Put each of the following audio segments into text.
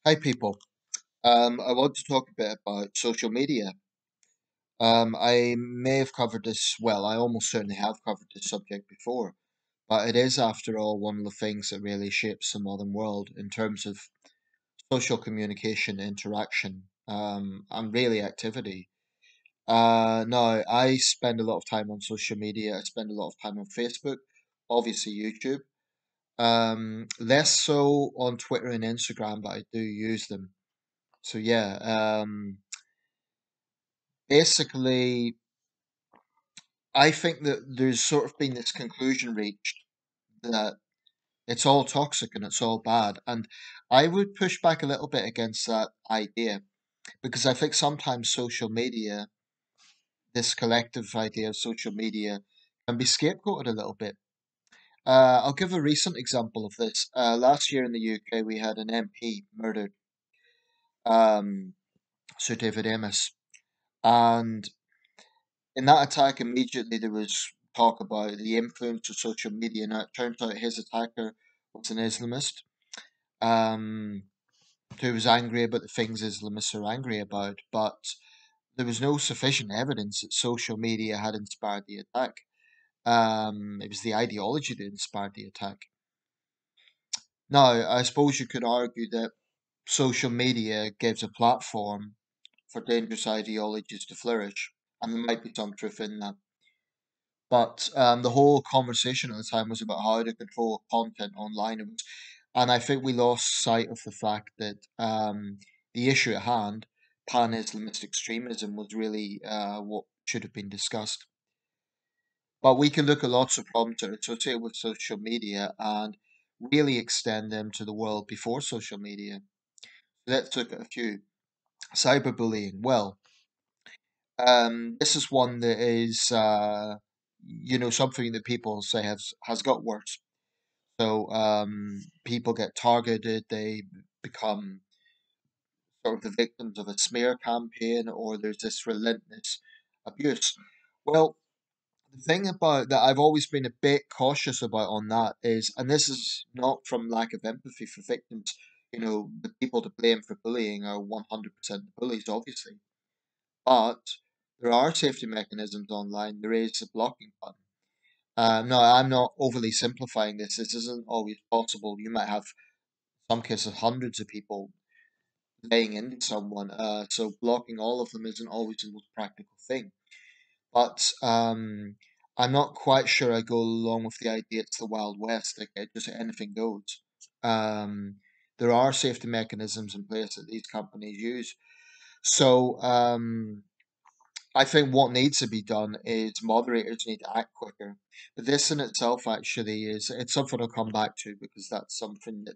Hi, people. I want to talk a bit about social media. I may have covered this, well, I almost certainly have covered this subject before, but it is, after all, one of the things that really shapes the modern world in terms of social communication, interaction, and really activity. Now, I spend a lot of time on social media. I spend a lot of time on Facebook, obviously YouTube. Less so on Twitter and Instagram, but I do use them. So yeah, basically, I think that there's sort of been this conclusion reached that it's all toxic and it's all bad. And I would push back a little bit against that idea because I think sometimes social media, this collective idea of social media, can be scapegoated a little bit. I'll give a recent example of this. Last year in the UK, we had an MP murdered, um, Sir David Amess. And in that attack, immediately there was talk about the influence of social media. Now, it turns out his attacker was an Islamist um, who was angry about the things Islamists are angry about, but there was no sufficient evidence that social media had inspired the attack. It was the ideology that inspired the attack. Now, I suppose you could argue that social media gives a platform for dangerous ideologies to flourish, and there might be some truth in that. But the whole conversation at the time was about how to control content online. And I think we lost sight of the fact that the issue at hand, pan Islamist extremism, was really what should have been discussed. But we can look at lots of problems that are associated with social media and really extend them to the world before social media. Let's look at a few. Cyberbullying. Well, this is one that is, something that people say has got worse. So people get targeted, they become sort of the victims of a smear campaign, or there's this relentless abuse. Well, the thing about that I've always been a bit cautious about on that is, and this is not from lack of empathy for victims, the people to blame for bullying are 100% the bullies, obviously. But there are safety mechanisms online. There is a blocking button. No, I'm not overly simplifying this. This isn't always possible. You might have some cases hundreds of people laying into someone. So blocking all of them isn't always the most practical thing. But I'm not quite sure I go along with the idea it's the Wild West, like just anything goes. Um, there are safety mechanisms in place that these companies use. So I think what needs to be done is moderators need to act quicker. But this in itself actually is it's something I'll come back to because that's something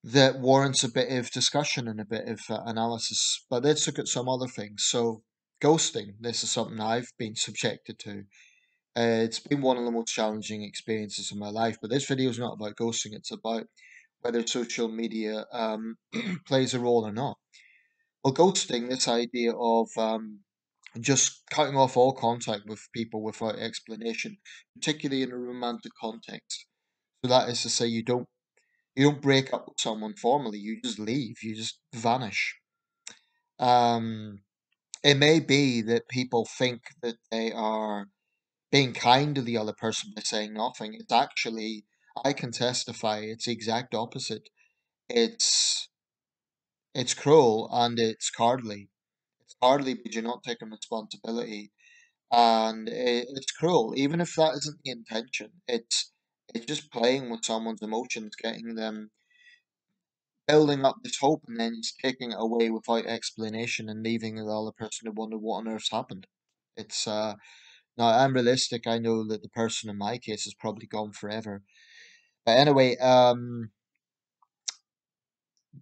that warrants a bit of discussion and a bit of analysis. But let's look at some other things. So, ghosting. This is something I've been subjected to. It's been one of the most challenging experiences of my life. But this video is not about ghosting. It's about whether social media plays a role or not. Well, ghosting, this idea of just cutting off all contact with people without explanation, particularly in a romantic context. So that is to say, you don't break up with someone formally. You just leave. You just vanish. Um, it may be that people think that they are being kind to the other person by saying nothing. It's actually, I can testify, it's the exact opposite. It's it's cruel and it's cowardly. It's cowardly because you're not taking responsibility, and it's cruel. Even if that isn't the intention, it's just playing with someone's emotions, getting them building up this hope and then just taking it away without explanation and leaving the other person to wonder what on earth's happened. It's now I'm realistic. I know that the person in my case is probably gone forever. But anyway,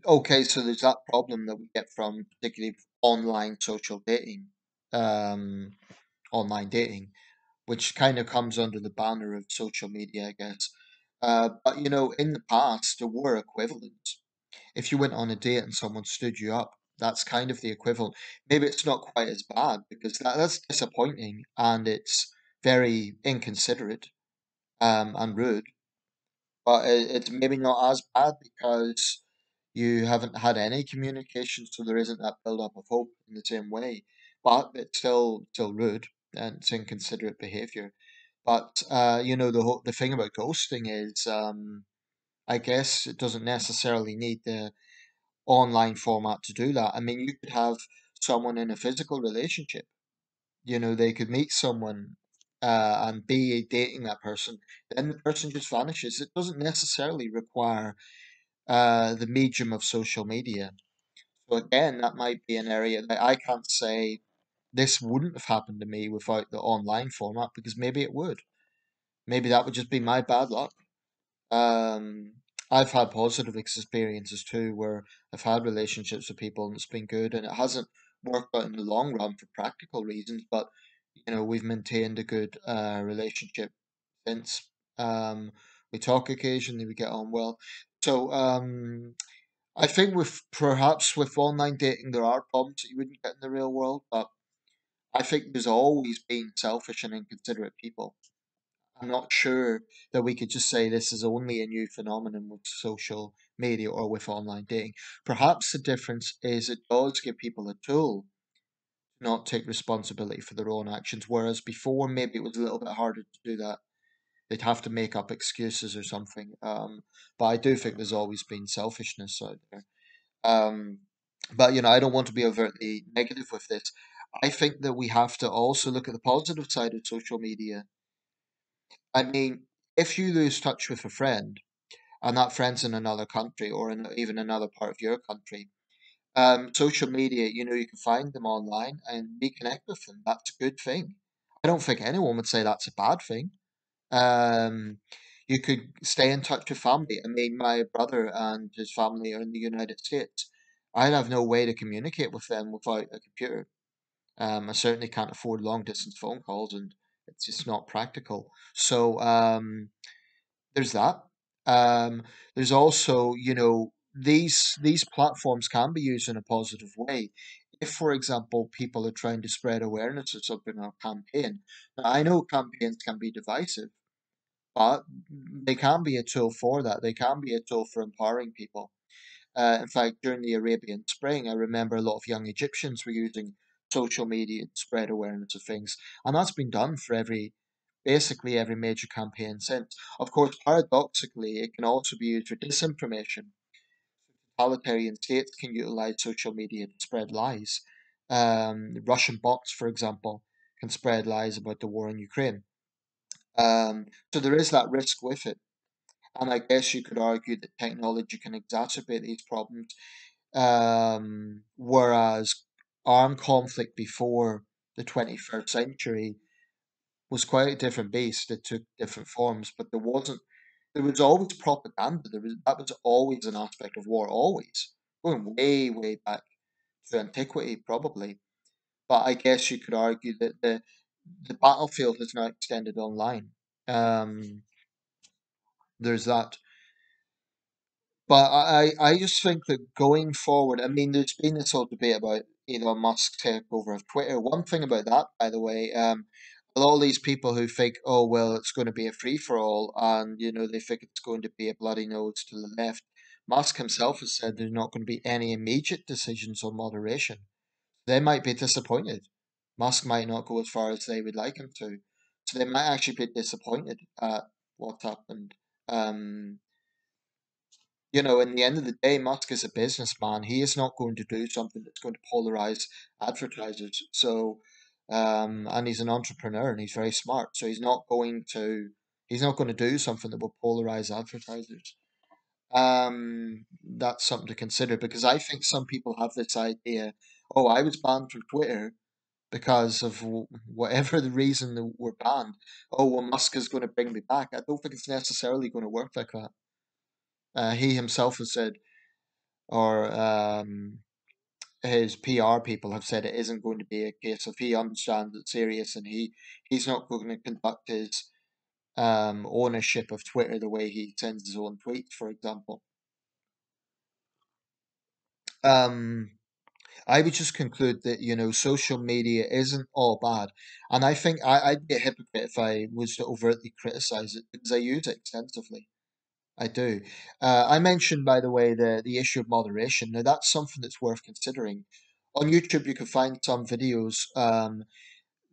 okay, so there's that problem that we get from particularly online social dating, um, online dating, which kind of comes under the banner of social media, I guess. But in the past, there were equivalents. If you went on a date and someone stood you up, that's kind of the equivalent. Maybe it's not quite as bad because that's disappointing and it's very inconsiderate and rude, but it's maybe not as bad because You haven't had any communication, so there isn't that build up of hope in the same way. But it's still rude and it's inconsiderate behavior. But the thing about ghosting is, I guess it doesn't necessarily need the online format to do that. I mean, you could have someone in a physical relationship. They could meet someone and be dating that person, then the person just vanishes. It doesn't necessarily require the medium of social media. So again, that might be an area that I can't say this wouldn't have happened to me without the online format, because maybe it would. Maybe that would just be my bad luck. Um, I've had positive experiences too, where I've had relationships with people and it's been good, and it hasn't worked out in the long run for practical reasons, but we've maintained a good relationship since. Um, we talk occasionally, we get on well. So I think with online dating, there are problems that you wouldn't get in the real world, but I think there's always been selfish and inconsiderate people. I'm not sure that we could just say this is only a new phenomenon with social media or with online dating. Perhaps the difference is it does give people a tool to not take responsibility for their own actions, whereas before maybe it was a little bit harder to do that. They'd have to make up excuses or something. But I do think there's always been selfishness out there. Um, but I don't want to be overtly negative with this. I think that we have to also look at the positive side of social media. I mean, if you lose touch with a friend and that friend's in another country or in even another part of your country, social media, you can find them online and reconnect with them. That's a good thing. I don't think anyone would say that's a bad thing. Um, you could stay in touch with family. I mean, my brother and his family are in the United States. I'd have no way to communicate with them without a computer. I certainly can't afford long distance phone calls, and it's just not practical. So there's that. Um, there's also, these platforms can be used in a positive way. If, for example, people are trying to spread awareness of something or a campaign. Now, I know campaigns can be divisive, but they can be a tool for that. They can be a tool for empowering people. In fact, during the Arabian Spring, I remember a lot of young Egyptians were using social media to spread awareness of things, and that's been done for basically every major campaign since. Of course, paradoxically, it can also be used for disinformation. Totalitarian states can utilize social media to spread lies. Russian bots, for example, can spread lies about the war in Ukraine. So there is that risk with it. And I guess you could argue that technology can exacerbate these problems. Whereas armed conflict before the 21st century was quite a different beast. It took different forms, but there was always propaganda. That was always an aspect of war, always. Going way, way back to antiquity, probably. But I guess you could argue that the battlefield has now extended online. Um, there's that. But I just think that going forward, I mean, there's been this whole debate about Elon Musk's takeover of Twitter. One thing about that, by the way, a lot of these people who think, oh, well, it's going to be a free for all, and, they think it's going to be a bloody nose to the left. Musk himself has said there's not going to be any immediate decisions on moderation. They might be disappointed. Musk might not go as far as they would like him to. So they might actually be disappointed at what's happened. Um, in the end of the day, Musk is a businessman. He is not going to do something that's going to polarize advertisers. So, and he's an entrepreneur and he's very smart. So he's not going to do something that will polarize advertisers. That's something to consider, because I think some people have this idea, oh, I was banned from Twitter because of whatever the reason that we're banned. Oh, well, Musk is going to bring me back. I don't think it's necessarily going to work like that. He himself has said, or his PR people have said, it isn't going to be a case of, he understands it's serious, and he's not going to conduct his ownership of Twitter the way he sends his own tweets, for example. Um, I would just conclude that social media isn't all bad, and I think I'd be a hypocrite if I was to overtly criticize it, because I use it extensively. I do. I mentioned, by the way, the issue of moderation. Now, that's something that's worth considering. On YouTube, you can find some videos.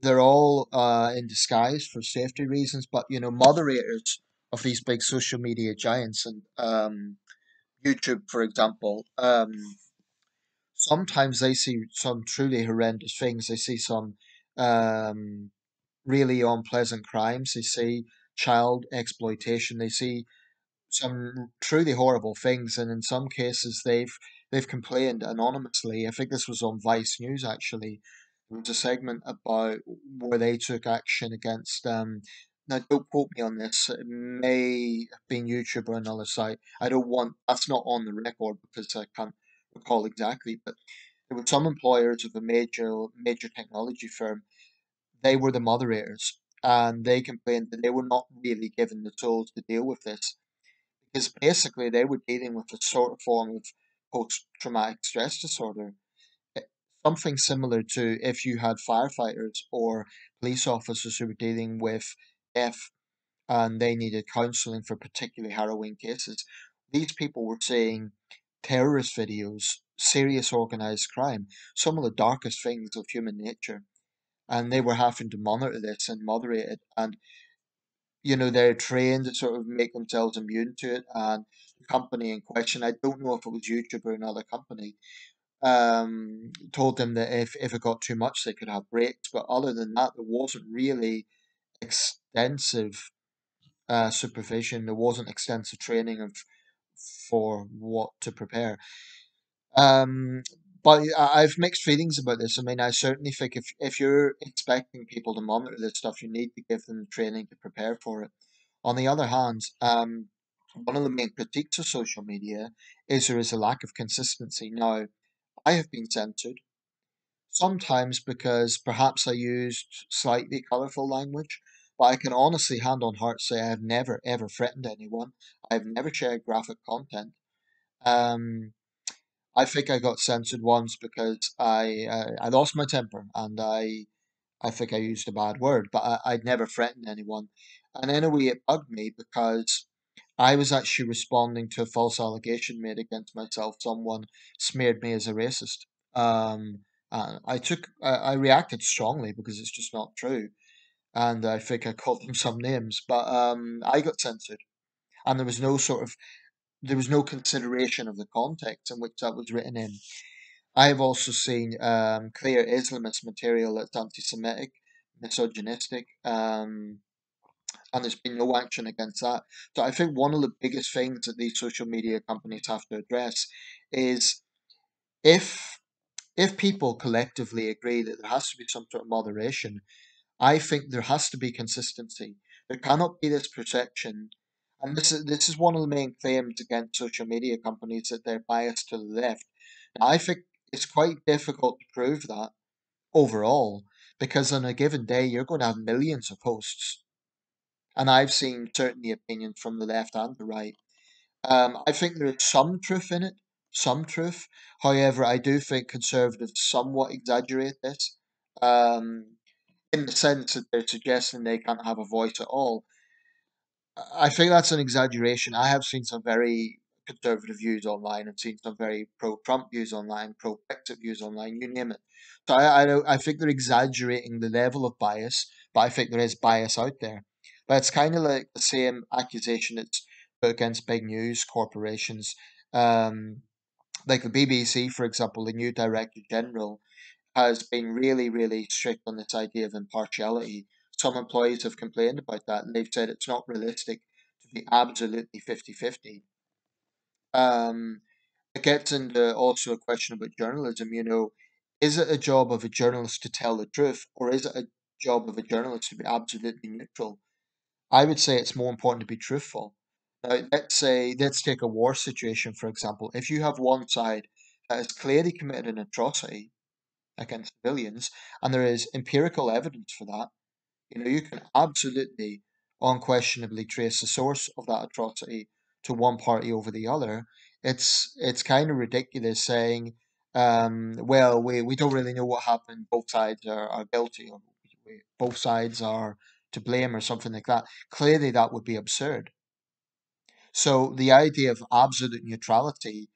They're all in disguise for safety reasons, but moderators of these big social media giants and YouTube, for example, sometimes they see some truly horrendous things. They see some um, really unpleasant crimes. They see child exploitation. They see some truly horrible things, and in some cases they've complained anonymously. I think this was on Vice News actually. There was a segment about where they took action against. Now, don't quote me on this. It may have been YouTube or another site. I don't want. That's not on the record because I can't recall exactly. But there were some employers of a major technology firm. They were the moderators, and they complained that they were not really given the tools to deal with this because basically they were dealing with a sort of form of post-traumatic stress disorder, eh, something similar to if you had firefighters or police officers who were dealing with death and they needed counseling for particularly harrowing cases. These people were seeing terrorist videos, serious organized crime, some of the darkest things of human nature, and they were having to monitor this and moderate it. And they're trained to sort of make themselves immune to it. And the company in question, I don't know if it was YouTube or another company, told them that if it got too much, they could have breaks. But other than that, there wasn't really extensive supervision. There wasn't extensive training of for what to prepare. Um, but I've mixed feelings about this. I mean, I certainly think if you're expecting people to monitor this stuff, you need to give them training to prepare for it. On the other hand, one of the main critiques of social media is there is a lack of consistency. Now, I have been censored, sometimes because perhaps I used slightly colourful language, but I can honestly, hand on heart, say I have never ever threatened anyone. I've never shared graphic content. Um, I think I got censored once because I lost my temper and I think I used a bad word, but I'd never threatened anyone. And in a way, it bugged me because I was actually responding to a false allegation made against myself. Someone smeared me as a racist. And I reacted strongly because it's just not true. And I think I called them some names, but I got censored. And there was no consideration of the context in which that was written in. I've also seen clear Islamist material that's anti-Semitic, misogynistic, and there's been no action against that. So I think one of the biggest things that these social media companies have to address is if if people collectively agree that there has to be some sort of moderation, I think there has to be consistency. There cannot be this perception, and this is one of the main claims against social media companies that they're biased to the left. Now, I think it's quite difficult to prove that overall, because on a given day you're going to have millions of posts, and I've seen certainly opinions from the left and the right. I think there is some truth in it, some truth. However, I do think conservatives somewhat exaggerate this, um, in the sense that they're suggesting they can't have a voice at all. I think that's an exaggeration. I have seen some very conservative views online and seen some very pro-Trump views online, pro-Brexit views online, you name it. So I think they're exaggerating the level of bias, but I think there is bias out there. But it's kind of like the same accusation that's put against big news corporations. Um, like the BBC, for example, the new Director General has been really, really strict on this idea of impartiality. Some employees have complained about that and they've said it's not realistic to be absolutely 50-50. Um, it gets into also a question about journalism. Is it a job of a journalist to tell the truth or is it a job of a journalist to be absolutely neutral? I would say it's more important to be truthful. Now, let's take a war situation, for example. If you have one side that has clearly committed an atrocity against civilians, and there is empirical evidence for that. You can absolutely, unquestionably trace the source of that atrocity to one party over the other. It's kind of ridiculous saying, well, we don't really know what happened. Both sides are guilty, or both sides are to blame, or something like that. Clearly, that would be absurd. So the idea of absolute neutrality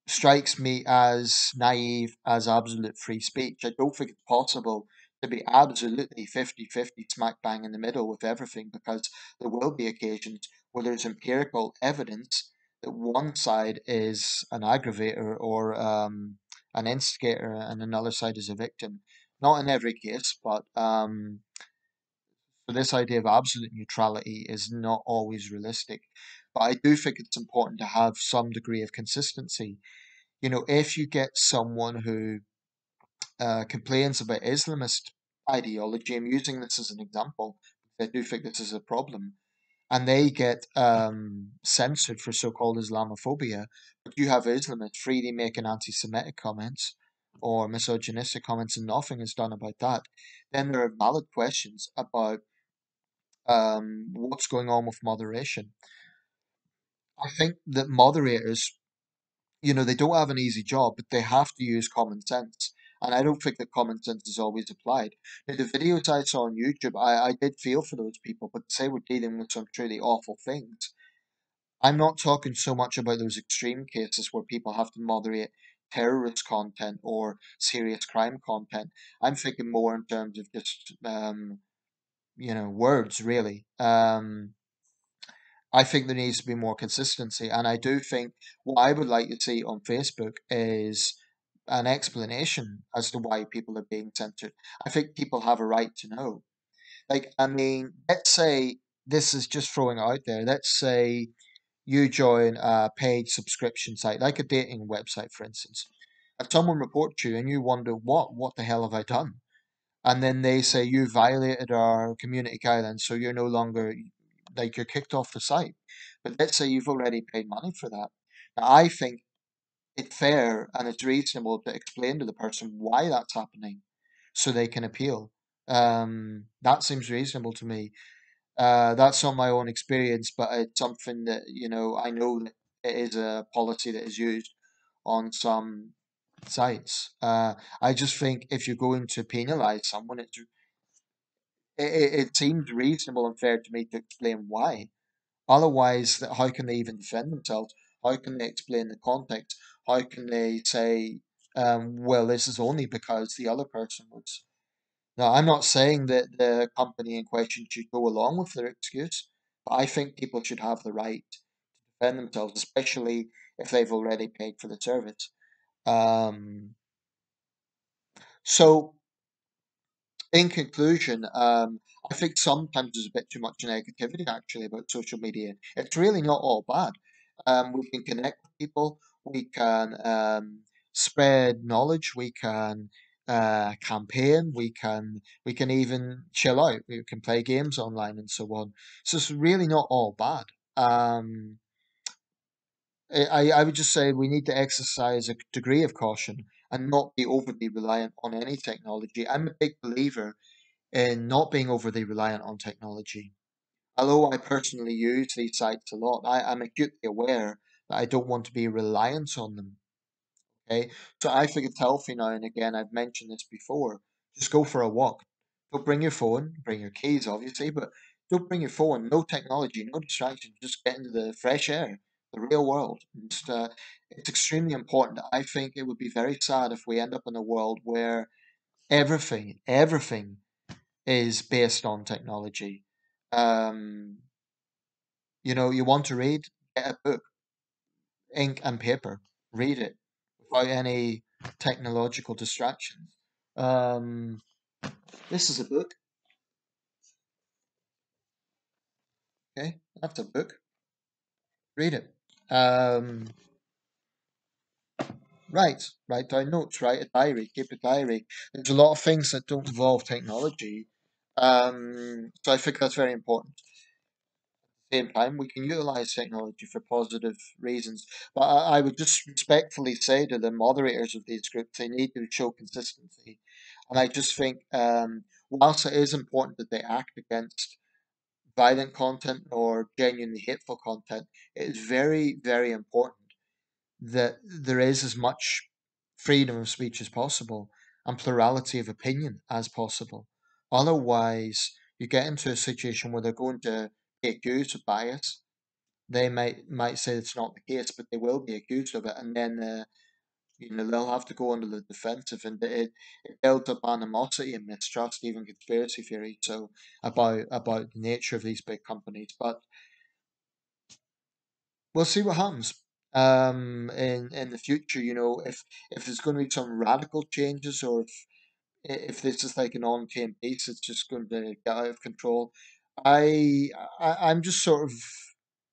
strikes me as naive as absolute free speech. I don't think it's possible to be absolutely 50-50 smack bang in the middle with everything, because there will be occasions where there's empirical evidence that one side is an aggravator or an instigator and another side is a victim. Not in every case, but so this idea of absolute neutrality is not always realistic. But I do think it's important to have some degree of consistency. If you get someone who complains about Islamist ideology, I'm using this as an example, because I do think this is a problem, and they get censored for so-called Islamophobia, but you have Islamists freely making anti-Semitic comments or misogynistic comments, and nothing is done about that, then there are valid questions about what's going on with moderation. I think that moderators, they don't have an easy job, but they have to use common sense. And I don't think that common sense is always applied. Now, the videos I saw on YouTube, I did feel for those people, but to say we're dealing with some truly awful things. I'm not talking so much about those extreme cases where people have to moderate terrorist content or serious crime content. I'm thinking more in terms of just, words, really. I think there needs to be more consistency. And I do think what I would like to see on Facebook is an explanation as to why people are being censored. I think people have a right to know. Like, I mean, let's say this is just throwing it out there. Let's say you join a paid subscription site, like a dating website, for instance, and someone reports you and you wonder, what the hell have I done? And then they say you violated our community guidelines, so you're no longer, like, you're kicked off the site. But let's say you've already paid money for that. Now, I think it's fair and it's reasonable to explain to the person why that's happening, so they can appeal. That seems reasonable to me. That's not my own experience, but it's something that, I know that it is a policy that is used on some sites. I just think if you're going to penalize someone, it seems reasonable and fair to me to explain why. Otherwise, how can they even defend themselves? How can they explain the context? How can they say, well, this is only because the other person was. Now, I'm not saying that the company in question should go along with their excuse, but I think people should have the right to defend themselves, especially if they've already paid for the service. Um, so, in conclusion, I think sometimes there's a bit too much negativity actually about social media. It's really not all bad. We can connect with people, we can spread knowledge, we can campaign, we can even chill out, we can play games online and so on. So it's really not all bad. Um, I would just say we need to exercise a degree of caution and not be overly reliant on any technology. I'm a big believer in not being overly reliant on technology. Although I personally use these sites a lot, I'm acutely aware that I don't want to be reliant on them. Okay, so I think it's healthy now and again. I've mentioned this before. Just go for a walk. Don't bring your phone. Bring your keys, obviously, but don't bring your phone. No technology, no distractions. Just get into the fresh air, the real world. It's extremely important. I think it would be very sad if we end up in a world where everything is based on technology. Um, you want to read, get a book, ink and paper, read it without any technological distractions. Um, this is a book, okay? That's a book. Read it. Write down notes, write a diary, keep a diary. There's a lot of things that don't involve technology. So I think that's very important. Same time, we can utilize technology for positive reasons. But I would just respectfully say to the moderators of these groups, they need to show consistency. And I just think, whilst it is important that they act against violent content or genuinely hateful content, it is very, very important that there is as much freedom of speech as possible and plurality of opinion as possible. Otherwise, you get into a situation where they're going to be accused of bias, they might say it's not the case, but they will be accused of it, and then they'll have to go under the defensive, and it builds up animosity and mistrust, even conspiracy theory. So about the nature of these big companies, but we'll see what happens. In the future, if there's going to be some radical changes, or if this is like an on-chain base, it's just going to get out of control. I, I'm just sort of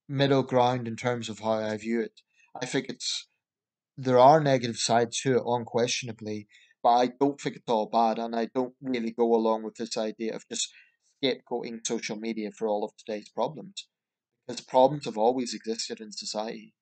middle ground in terms of how I view it. I think there are negative sides to it, unquestionably, but I don't think it's all bad, and I don't really go along with this idea of just scapegoating social media for all of today's problems, because problems have always existed in society.